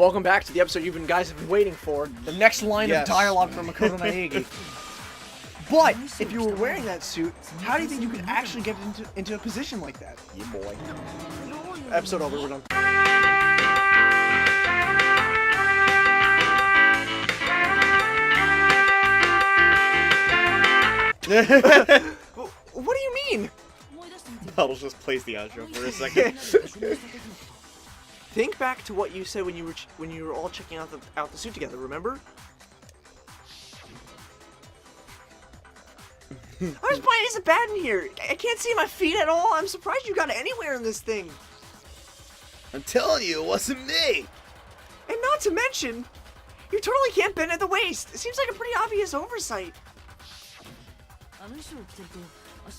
Welcome back to the episode you guys have been waiting for. The next line of dialogue from Makoto Naegi. But, if you were wearing that suit, how do you think you could actually get into a position like that? Yeah, boy. Episode over, we're done. What do you mean? I'll just place the outro for a second. Think back to what you said when you were all checking out the suit together, remember? I was playing as a bad in here. I can't see my feet at all. I'm surprised you got anywhere in this thing. I'm telling you, it wasn't me. And not to mention, you totally can't bend at the waist. It seems like a pretty obvious oversight.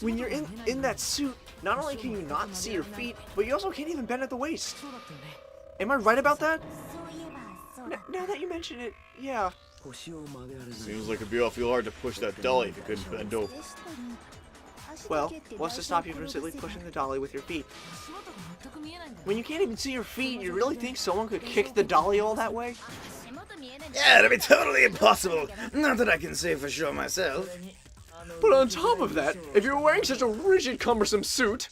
When you're in that suit, not only can you not see your feet, but you also can't even bend at the waist. Am I right about that? Now that you mention it, yeah. Seems like it'd be awfully hard to push that dolly if you couldn't bend over. Well, what's to stop you from simply pushing the dolly with your feet? When you can't even see your feet, you really think someone could kick the dolly all that way? Yeah, that'd be totally impossible. Not that I can say for sure myself. But on top of that, if you're wearing such a rigid, cumbersome suit,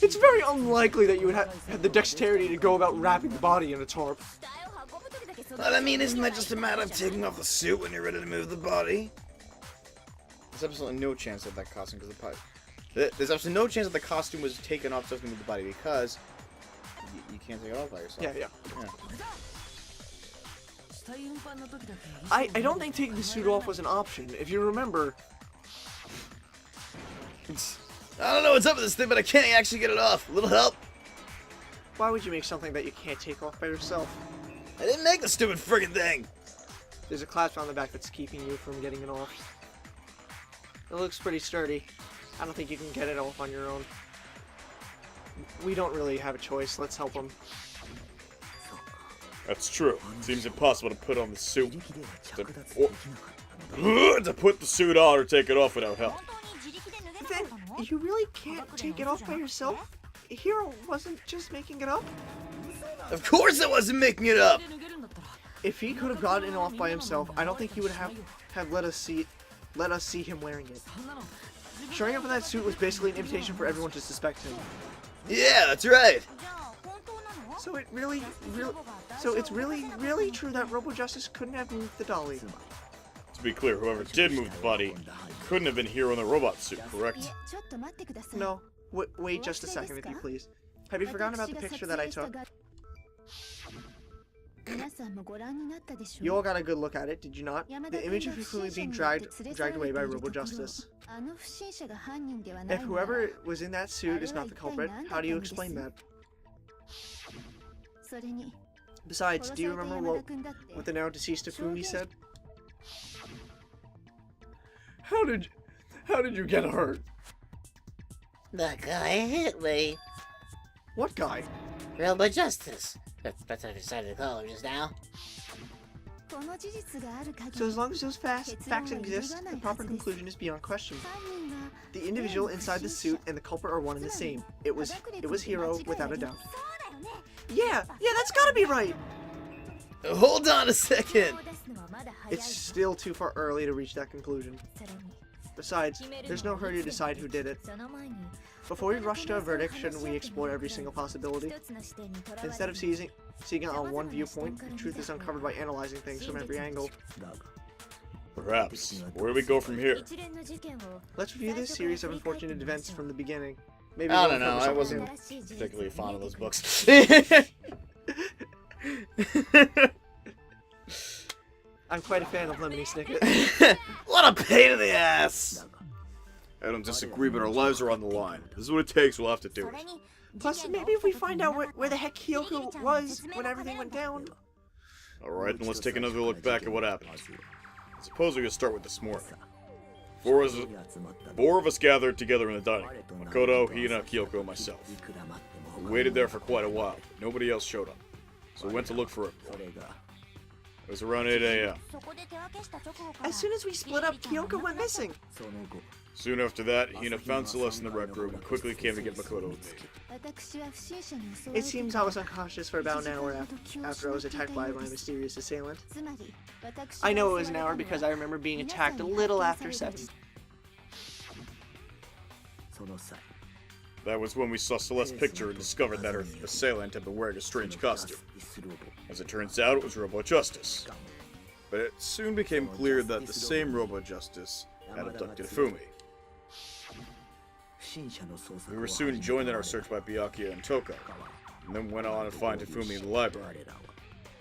it's very unlikely that you would have the dexterity to go about wrapping the body in a tarp. Well, I mean, isn't that just a matter of taking off the suit when you're ready to move the body? There's absolutely no chance that costume, there's absolutely no chance that the costume was taken off just to move the body because you can't take it off by yourself. Yeah. I don't think taking the suit off was an option. If you remember... I don't know what's up with this thing, but I can't actually get it off. A little help? Why would you make something that you can't take off by yourself? I didn't make the stupid friggin' thing. There's a clasp on the back that's keeping you from getting it off. It looks pretty sturdy. I don't think you can get it off on your own. We don't really have a choice. Let's help him. That's true. It seems impossible to put on the suit. To put the suit on or take it off without help. Then, you really can't take it off by yourself? Hiro wasn't just making it up? Of course I wasn't making it up! If he could have gotten it off by himself, I don't think he would have let us see him wearing it. Showing up in that suit was basically an invitation for everyone to suspect him. Yeah, that's right! So it's really true that Robo Justice couldn't have moved the dolly. To be clear, whoever did move the body couldn't have been Hero in the robot suit, correct? No. Wait just a second, if you please. Have you forgotten about the picture that I took? You all got a good look at it, did you not? The image of Hifumi being dragged away by Robo Justice. If whoever was in that suit is not the culprit, how do you explain that? Besides, do you remember what the now deceased Hifumi said? How did you get hurt? The guy hit me. What guy? Robo Justice. That's what I decided to call him just now. So as long as those facts exist, the proper conclusion is beyond question. The individual inside the suit and the culprit are one and the same. It was Hiro, without a doubt. Yeah, that's gotta be right! Hold on a second! It's still too far early to reach that conclusion. Besides, there's no hurry to decide who did it. Before we rush to a verdict, shouldn't we explore every single possibility? Instead of seeing it on one viewpoint, truth is uncovered by analyzing things from every angle. Perhaps. Where do we go from here? Let's review this series of unfortunate events from the beginning. Maybe I don't know, I wasn't particularly fond of those books. I'm quite a fan of Lemony Snicket. What a pain in the ass! I don't disagree, but our lives are on the line. This is what it takes, we'll have to do it. Plus, maybe if we find out where the heck Kyoko was when everything went down. Alright, then let's take another look back at what happened. Suppose we could start with this morning. Four of us gathered together in the dining room. Makoto, Hina, Kyoko, and myself. We waited there for quite a while. Nobody else showed up. So we went to look for it. It was around 8 a.m. As soon as we split up, Kyoko went missing. Soon after that, Hina found Celeste in the rec room and quickly came to get Makoto with me. It seems I was unconscious for about an hour after I was attacked by my mysterious assailant. I know it was an hour because I remember being attacked a little after 7. That was when we saw Celeste's picture and discovered that her assailant had been wearing a strange costume. As it turns out, it was Robo Justice. But it soon became clear that the same Robo Justice had abducted Fumi. We were soon joined in our search by Byakuya and Toko, and then went on to find Hifumi in the library.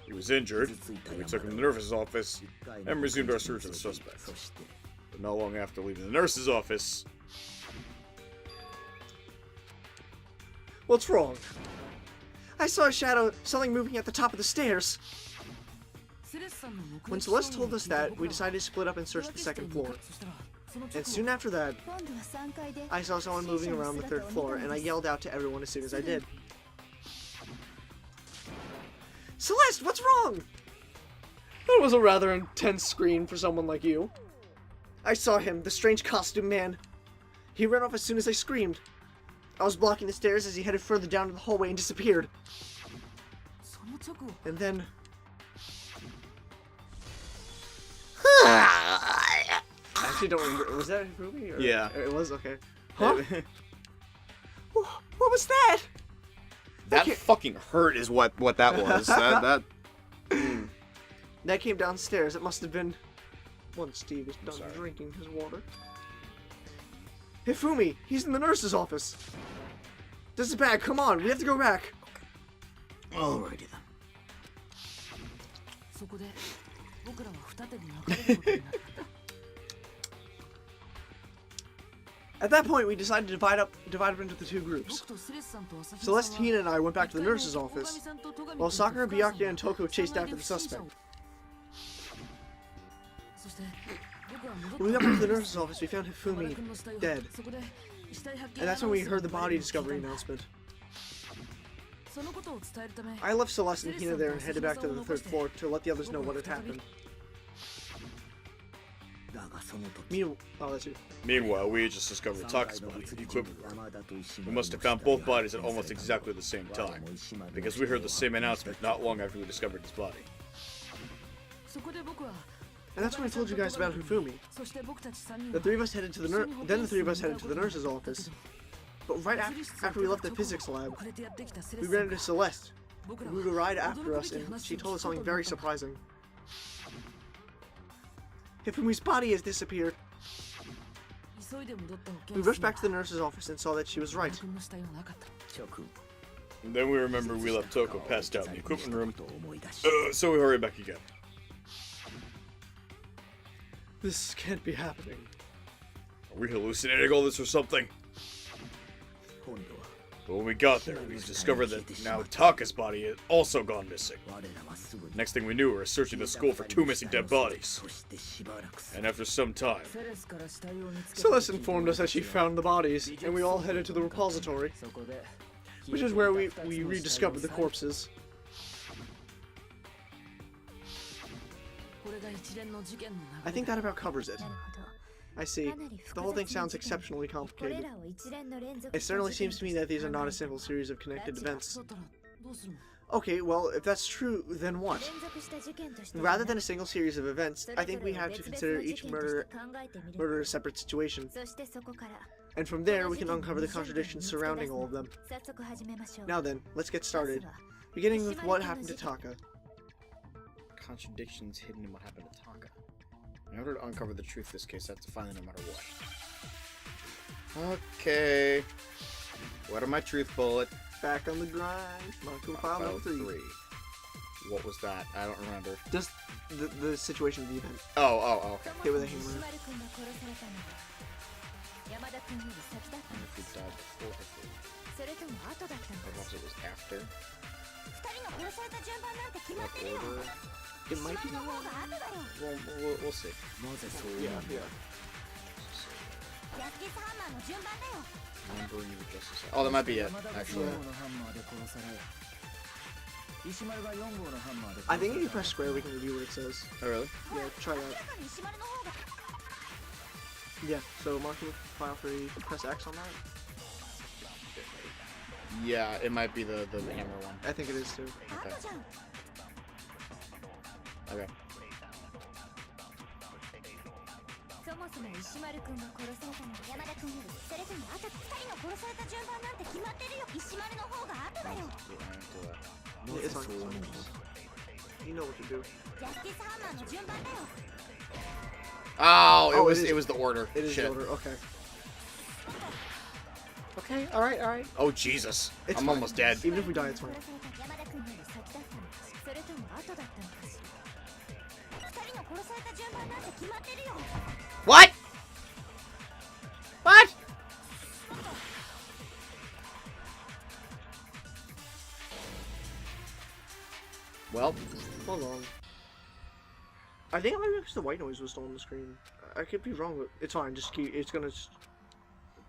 He was injured, and we took him to the nurse's office and resumed our search of the suspect. But not long after leaving the nurse's office... What's wrong? I saw a shadow, something moving at the top of the stairs. When Celeste told us that, we decided to split up and search the second floor. And soon after that, I saw someone moving around the third floor, and I yelled out to everyone as soon as I did. Celeste, what's wrong? That was a rather intense scream for someone like you. I saw him, the strange costume man. He ran off as soon as I screamed. I was blocking the stairs as he headed further down to the hallway and disappeared. And then... I actually don't remember. Was that Hifumi? Yeah. It was? Okay. Huh? What was that? That fucking hurt is what that was. That came downstairs. It must have been once Steve is done drinking his water. Hifumi, he's in the nurse's office. This is bad. Come on, we have to go back. Alrighty then. At that point, we decided to divide up into the two groups. Celeste, Hina, and I went back to the nurse's office, while Sakura, Byakuya, and Toko chased after the suspect. When we got back to the nurse's office, we found Hifumi dead. And that's when we heard the body discovery announcement. I left Celeste and Hina there and headed back to the third floor to let the others know what had happened. Meanwhile, we had just discovered Taka's body in the equipment room. We must have found both bodies at almost exactly the same time, because we heard the same announcement not long after we discovered his body. And that's when I told you guys about Hifumi. The three of us headed to the nurse's office. But right after we left the physics lab, we ran into Celeste, who would ride after us, and she told us something very surprising. Hifumi's body has disappeared. We rushed back to the nurse's office and saw that she was right. And then we remembered we left Toko passed out in the equipment room, so we hurried back again. This can't be happening. Are we hallucinating all this or something? But when we got there, we discovered that now Taka's body had also gone missing. Next thing we knew, we were searching the school for 2 missing dead bodies. And after some time... Celeste informed us that she found the bodies, and we all headed to the repository, which is where we rediscovered the corpses. I think that about covers it. I see. The whole thing sounds exceptionally complicated. It certainly seems to me that these are not a simple series of connected events. Okay, well, if that's true, then what? Rather than a single series of events, I think we have to consider each murder a separate situation. And from there, we can uncover the contradictions surrounding all of them. Now then, let's get started. Beginning with what happened to Taka. Contradictions hidden in what happened to Taka. In order to uncover the truth of this case, I have to find it no matter what. Okay. What are my truth bullet? Back on the grind. Marco File 3. What was that? I don't remember. Just the situation of the event. Oh, okay. Hit with a hammer. And if he died before perhaps it was after. What order? It might be. We'll see. Yeah. Numbering of justice. Oh, that might be it, actually. I think if you press square, we can review what it says. Oh, really? Yeah, try that. Yeah, so mark the file free, press X on that. Yeah, it might be the hammer one. I think it is too. Okay. Okay. Yeah, it's on. You know what to do. Oh, Oh, it was the order. It is Shit. the order. Okay. Okay, alright, alright. Oh, Jesus. It's I'm fine. almost dead. Even if we die, it's fine. What? What? Well, Hold on. I think it might be because the white noise was still on the screen. I could be wrong, but it's fine. Just keep. It's gonna.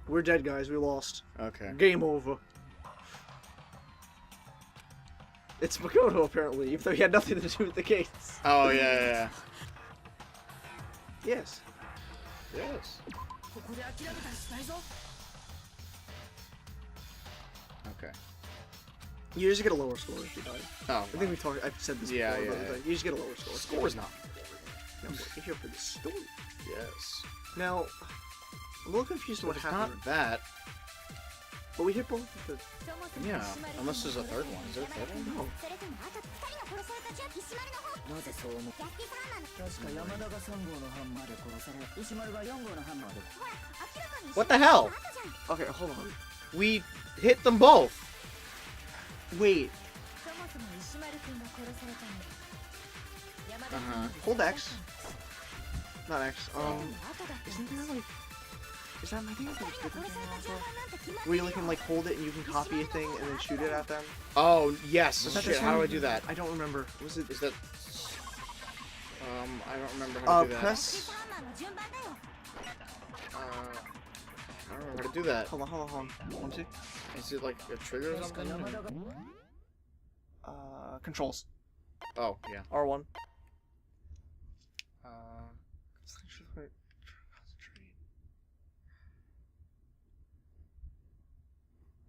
We're dead, guys. We lost. okay. Game over. It's Makoto, apparently, even though he had nothing to do with the gates. Oh, yeah. Yes. Yes. Okay. You just get a lower score if you die. Oh, I think we talked. I've said this Yeah, before. yeah, but yeah. You just get a lower score. score's not. No, we're here for the story. Yes. Now, I'm a little confused what It's happened. not that. But we hit both of the. Yeah. Unless there's a third one. Is there a third one? No. What the hell? Okay, hold on. We hit them both. Wait. Uh-huh. Hold X. Not X. Isn't there like? Is that my thing? Where you can like hold it and you can copy a thing and then shoot it at them. Oh, yes. Was that Shit, this how do one? I do that? I don't remember. Was it? Is that... I don't remember how to do that. Press. I don't remember how to do that. Hold on. 1, 2. Is it like a trigger or something? Controls. Oh, yeah. R1.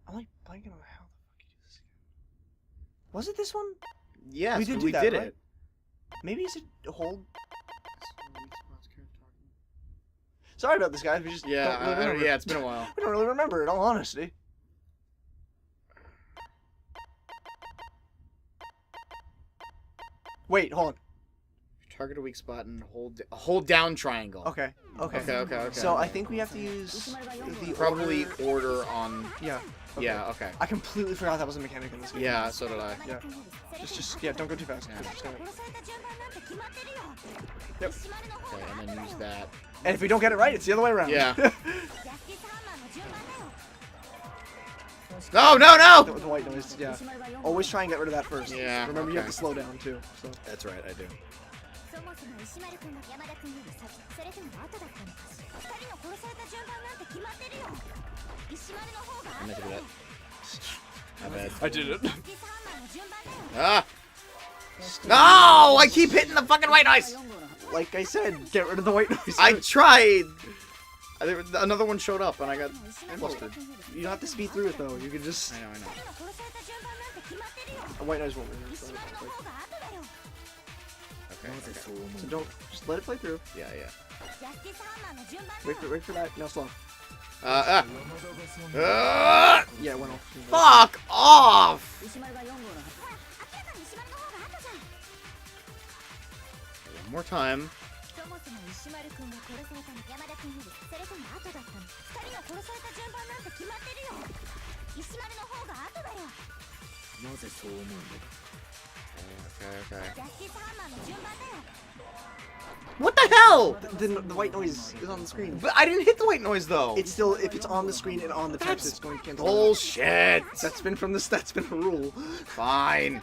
I'm like blanking on how the fuck you do this again. Was it this one? Yes, We did do we that, did right? it. Maybe is it hold? Sorry about this, guys. We just Yeah, don't really remember. yeah, it's been a while. We don't really remember, in all honesty. Wait, hold on. Target a weak spot and hold down triangle. Okay. Okay. So I think we have to use the Probably order on. Yeah. Okay. Yeah. Okay. I completely forgot that was a mechanic in this game. Yeah. So did I. Yeah. Yeah. Don't go too fast. Yeah. Just gonna... Yep. Okay, and then use that. And if we don't get it right, it's the other way around. Yeah. No! The white noise. Yeah. Always try and get rid of that first. Yeah, Remember, you have okay. to slow down too. So. That's right, I do. I meant to do that. My bad. I did it. Ah! No! I keep hitting the fucking white noise! Like I said, get rid of the white noise. I tried! Another one showed up and I got flustered. You don't have to speed through it though. You can just. I know. A white noise won't ring. So Okay. don't just let it play through. Yeah. Wait for that. Now slow. Ah! Yeah, it went off. Fuck off! One more time. Okay. What the hell? The white noise is on the screen. But I didn't hit the white noise though. It's still, if it's on the screen and on the text, That's it's going to cancel. bullshit. That's been a rule. Fine.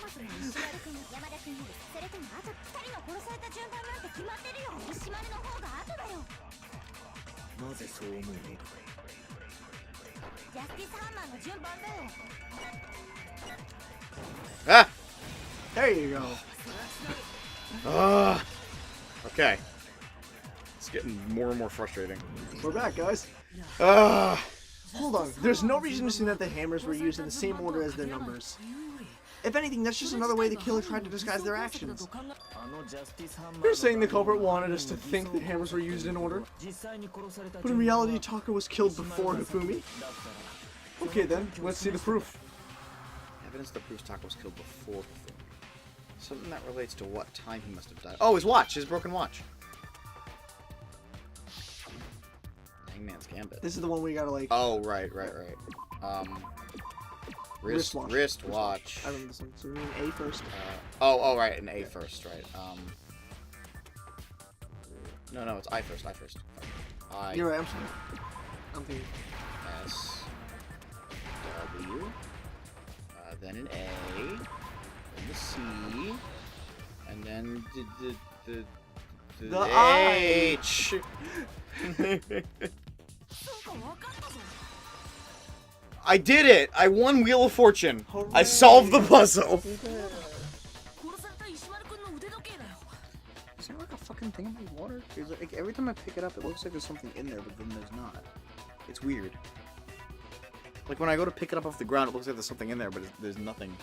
Ah! There you go. Okay. It's getting more and more frustrating. We're back, guys. Hold on. There's no reason to assume that the hammers were used in the same order as their numbers. If anything, that's just another way the killer tried to disguise their actions. You're saying the culprit wanted us to think the hammers were used in order? But in reality, Taka was killed before Hifumi? Okay then, let's see the proof. Evidence that proves Taka was killed before Hifumi. Something that relates to what time he must have died. Oh, his watch! His broken watch. Hangman's Gambit. This is the one we gotta like... Oh, right. Wristwatch. Wristwatch. I remember this one. So we mean A first. Oh, right, an A first, right. No, it's I first. I. You're right, I'm thinking. S. W. Then an A. Then the C. And then the H. I did it! I won Wheel of Fortune! Hooray. I solved the puzzle! Is there like a fucking thing in my water? Like, every time I pick it up, it looks like there's something in there, but then there's not. It's weird. Like, when I go to pick it up off the ground, it looks like there's something in there, but there's nothing.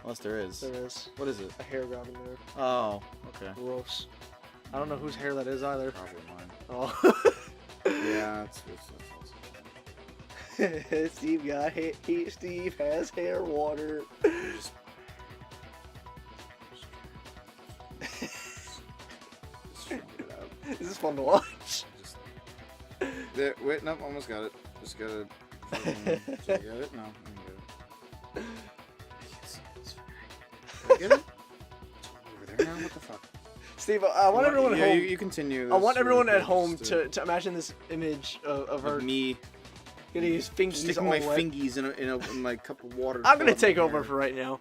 Unless there is. There is. What is it? A hair got in there. Oh, okay. Gross. I don't know whose hair that is either. Probably mine. Oh. Yeah, it's Steve has hair water. just trying to get it out. This is fun to watch. There, wait, no, almost got it. Just gotta. Did I get it? No, I didn't get it. Did I get it? It's over there now? What the fuck? Steve, I want everyone at home. You continue. I want This everyone really at home just to imagine this image of her me getting his fingies sticking all my wet. fingies in my cup of water. I'm gonna take over for right now.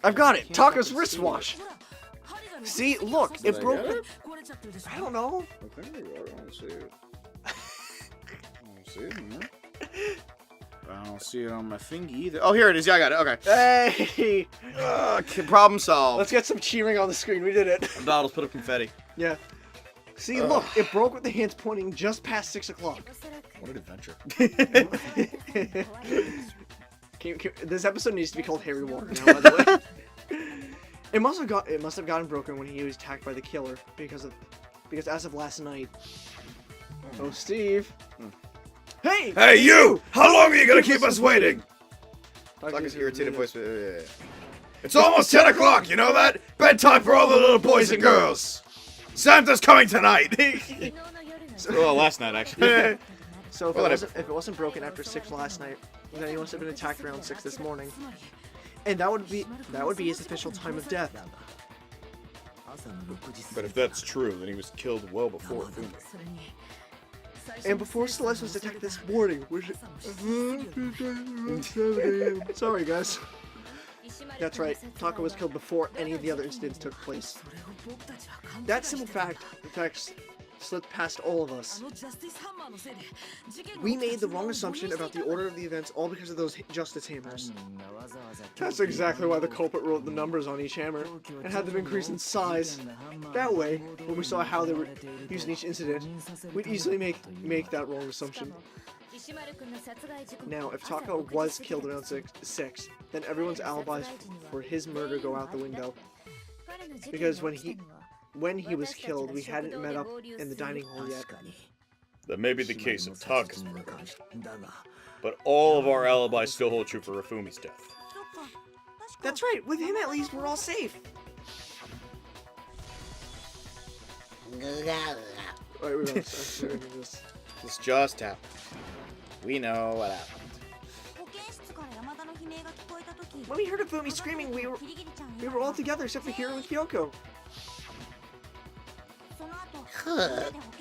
I've got it. Taka's wristwatch. See, look, it broke. I don't know. Okay, I don't see it. I don't see it. No. I don't see it on my fingy either. Oh, here it is. Yeah, I got it. Okay. Hey! Problem solved. Let's get some cheering on the screen. We did it. Donald's put up confetti. Yeah. See, look, it broke with the hands pointing just past 6 o'clock. What an adventure. This episode needs to be called Harry Water now, by the way. It must have gotten broken when he was attacked by the killer because as of last night. Oh, Steve. Hey! Hey, you! How long are you gonna keep us waiting? Taka's Irritated voice. It's almost 10 o'clock, you know that? Bedtime for all the little boys and girls. Santa's coming tonight. Well, last night, actually. So if it wasn't broken after 6 last night, then he must have been attacked around 6 this morning. And that would be his official time of death. But if that's true, then he was killed well before Fumi. And before Celeste was attacked this morning, which... Sorry, guys. That's right, Taka was killed before any of the other incidents took place. That simple fact, in fact, slipped past all of us. We made the wrong assumption about the order of the events all because of those justice hammers. That's exactly why the culprit wrote the numbers on each hammer, and had them increase in size. That way, when we saw how they were used in each incident, we'd easily make that wrong assumption. Now, if Taka was killed around 6, then everyone's alibis for his murder go out the window. Because when he was killed, we hadn't met up in the dining hall yet. That may be the case of Taka's murder, but all of our alibis still hold true for Rifumi's death. That's right, with him at least, we're all safe. Alright, we're gonna This just happened. We know what happened. When we heard Hifumi screaming, we were all together except for Hiro and Kyoko.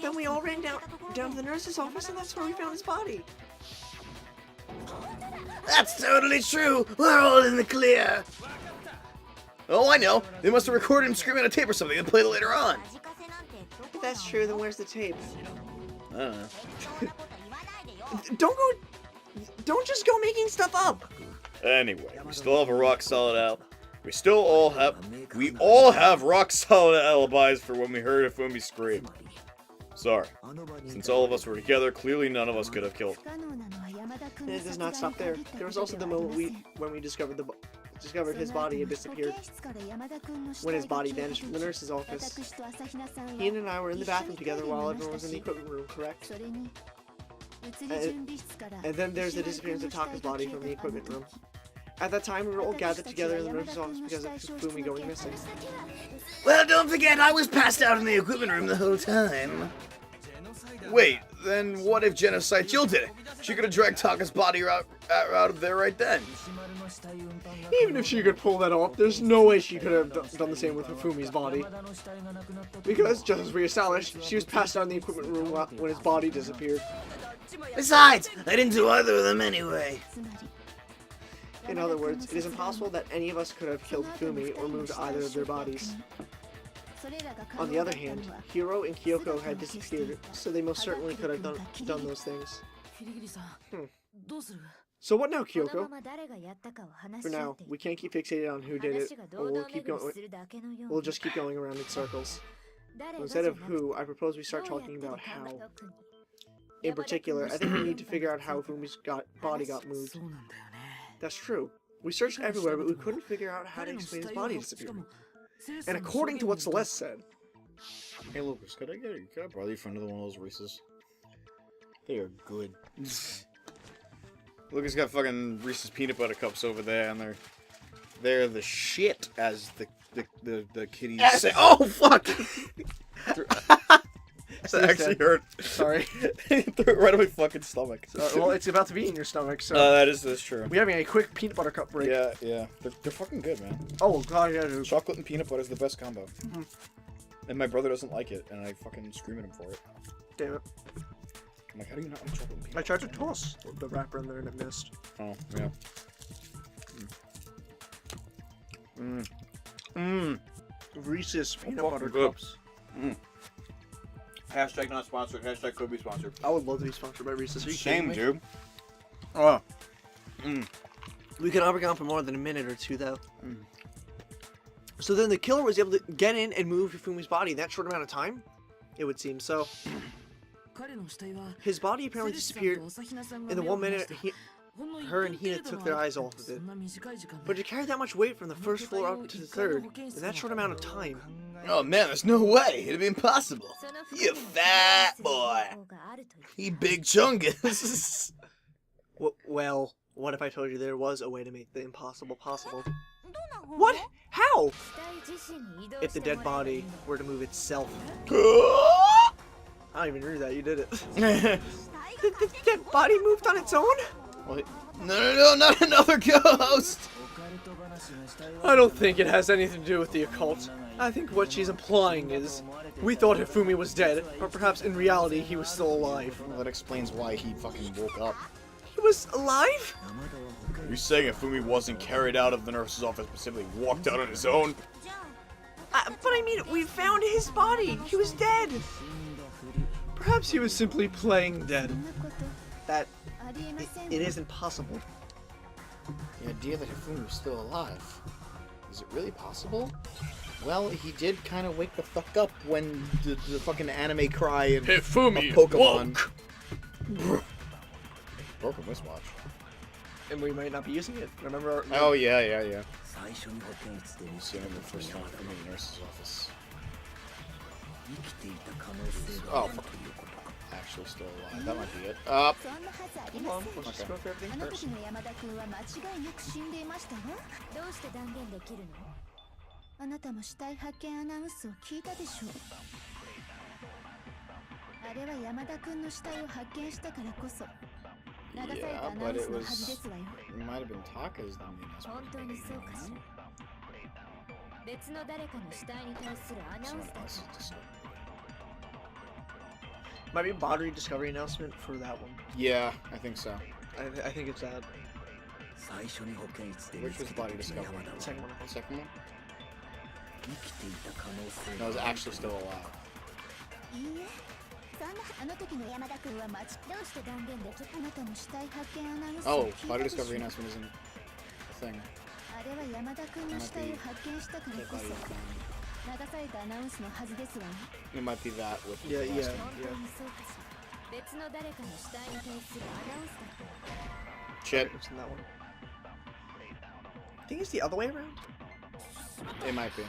Then we all ran down to the nurse's office, and that's where we found his body. That's totally true! We're all in the clear! Oh, I know! They must have recorded him screaming on a tape or something and played it later on! If that's true, then where's the tape? I don't know. Don't just go making stuff up! Anyway, we still have a rock-solid We all have rock solid alibis for when we heard Ifumi scream. Sorry. Since all of us were together, clearly none of us could have killed. And it does not stop there. There was also the moment when we discovered his body had disappeared. When his body vanished from the nurse's office. Ian and I were in the bathroom together while everyone was in the equipment room, correct? And then there's the disappearance of Taka's body from the equipment room. At that time, we were all gathered together in the nurse's office because of Fumi going missing. Well, don't forget, I was passed out in the equipment room the whole time. Wait, then what if Genocide Jill did it? She could have dragged Taka's body out of there right then. Even if she could pull that off, there's no way she could have done the same with Fumi's body. Because, just as we established, she was passed out in the equipment room when his body disappeared. Besides, I didn't do either of them anyway. In other words, it is impossible that any of us could have killed Fumi or moved either of their bodies. On the other hand, Hiro and Kyoko had disappeared, so they most certainly could have done those things. So what now, Kyoko? For now, we can't keep fixated on who did it, or we'll just keep going around in circles. Instead of who, I propose we start talking about how. In particular, I think we need to figure out how Fumi's body got moved. That's true. We searched everywhere, but we couldn't figure out how to explain his body disappearing. And according to what Celeste said... Hey Lucas, could I borrow you from another one of those Reese's? They are good. Lucas got fucking Reese's peanut butter cups over there, and they're the shit, as the kiddies say. Oh fuck! That actually hurt. Sorry. Threw it right on my fucking stomach. Well, it's about to be in your stomach, so... that's true. We're having a quick peanut butter cup break. Yeah. They're fucking good, man. Oh, God, yeah, dude. Chocolate and peanut butter is the best combo. And my brother doesn't like it, and I fucking scream at him for it. Damn it. I'm like, how do you not like chocolate and peanut butter? I tried to toss the wrapper in there and it missed. Oh, yeah. Reese's peanut butter good. cups. Hashtag not sponsored. Hashtag could be sponsored. I would love to be sponsored by Reese's. Are you Shame, kidding me? dude. Oh. We could have gone for more than a minute or two, though. So then the killer was able to get in and move Fumi's body in that short amount of time? It would seem so. His body apparently disappeared in the 1 minute her and Hina took their eyes off of it. But to carry that much weight from the first floor up to the third in that short amount of time... Oh man, there's no way. It'd be impossible. You fat boy. You big chungus. Well, what if I told you there was a way to make the impossible possible? What? How? If the dead body were to move itself. I don't even read that, you did it. the dead body moved on its own? No, not another ghost! I don't think it has anything to do with the occult. I think what she's implying is, we thought Hifumi was dead, but perhaps in reality he was still alive. Well, that explains why he fucking woke up. He was alive? You're saying Hifumi wasn't carried out of the nurse's office, but simply walked out on his own? But I mean, we found his body. He was dead. Perhaps he was simply playing dead. It isn't possible. The idea that Hifumi was still alive. Is it really possible? Well, he did kind of wake the fuck up when the fucking anime cry and Hifumi a Pokemon. Broken wristwatch. And we might not be using it. Remember? Oh, yeah. Seeing him the first time from the nurse's office. Oh, fuck. Actually still alive. That might be it. Up. Come on, let's just go through everything first. Yeah, but it might have been Taka's then. Might be a body discovery announcement for that one. Yeah, I think so. I think it's that. Which was body discovery? The second one. The second one? No, it was actually still alive. Oh, body discovery announcement isn't a thing. It might be that with the Yeah, last yeah, one. yeah. Shit. It's in that one. I think it's the other way around. It might be.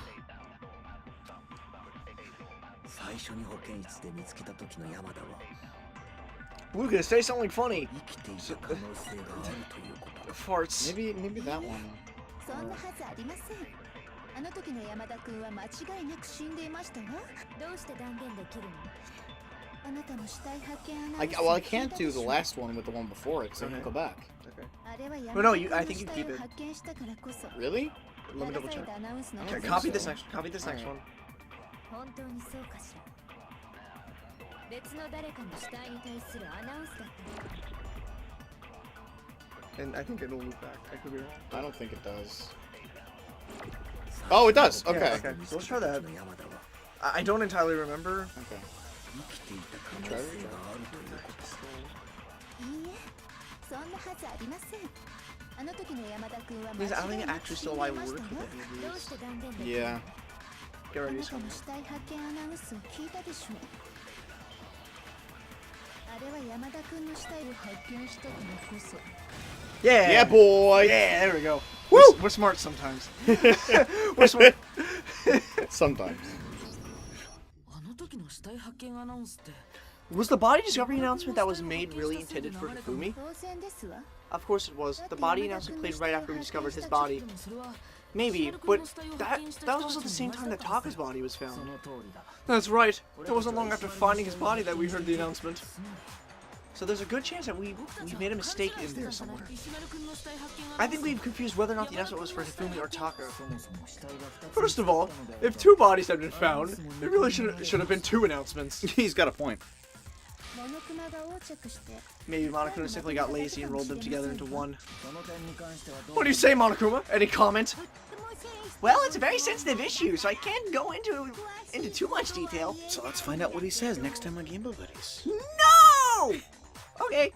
We're gonna say something funny. Farts. Maybe that one. そんなはずありません。あの時の山田君は間違いなく死んでいましたわ。どうして断言できるの？あなたの死体発見アナウンス。 Well, I can't do the last one with the one before it, so I can go back. Okay. あれは No, 山 no, 田 you. 君 I の think 死 you 体 keep を it. 発見したからこそ。 Really? Let me 流 double され check. たアナウンスの Okay, Okay,は copy this so. next. Copy this next one. 本当にそうかしら。別の誰かの死体に対するアナウンスだったの。 And I think it'll loop back. I could be wrong. I don't think it does. Oh, it does. Okay. Yeah, okay. So let's try that. I don't entirely remember. Okay. Try it again. いいえ、そんなはずありません。あの時の山田君は Because I don't 間違 think い it なく actually 死ん still で I いま work し with たわ。 any of どう these. して断言できるの？ Yeah. Get あ ready, なた someone. の死体発見アナウンスを聞いたでしょう。あれは山田君の死体を発見したからこそ。 Yeah. Yeah, boy. Yeah, there we go. Woo! We're smart sometimes. We're smart. Sometimes. あの時の死体発見アナウンスって Was the body discovery announcement that was made really intended for Hifumi? 当然ですわ。 Of course it was. The body announcement played right after we discovered his body. でもそれは Maybe, but that was also the same time that Taka's body was そ found. の通りだ That's right. It wasn't long after finding his body that we heard the announcement. So there's a good chance that we made a mistake in there somewhere. I think we've confused whether or not the announcement was for Hifumi or Taka. First of all, if two bodies had been found, it really should have been two announcements. He's got a point. モノクマが横着して Maybe Monokuma simply got lazy and rolled them together into one. その点に関してはどう What do you say, Monokuma? Any comment? Well, it's a very sensitive issue, so I can't go into too much detail. So let's find out what he says next time on GameplayBuddies. No! Okay.